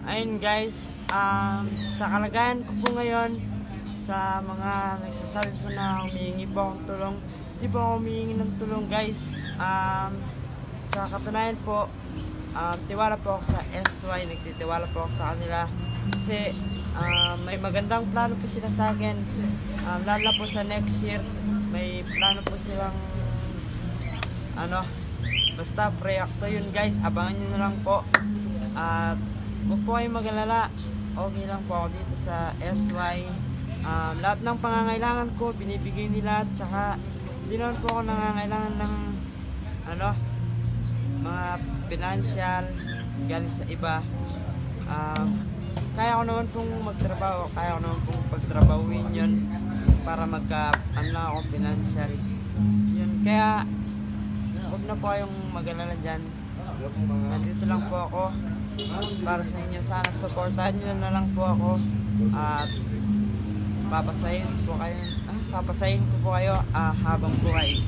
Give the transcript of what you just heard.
Ayun guys, sa kalagayan ko po ngayon, sa mga nagsasabi po na humihingi po akong tulong, di po ako humihingi ng tulong guys. Sa katunayan po, tiwala po ako sa SY, nagtitiwala po ako sa kanila. Kasi may magandang plano po sila sa akin. Lalo na po sa next year, may plano po silang basta proyekto yun guys, abangan nyo na lang po. At huwag po kayong mag-alala, okay lang po ako dito sa SY. Lahat ng pangangailangan ko binibigay nila, at saka hindi naman po ako nangangailangan ng mga financial galing sa iba. Kaya ko naman pong magtrabaho, kaya ko naman pong pagtrabahuin yun para lang ako financial yun. Kaya huwag na po kayong mag-alala dyan, nandito lang po ako para sa inyo. Sana supportahan nyo na lang po ako at papasahin ko po kayo habang buhay.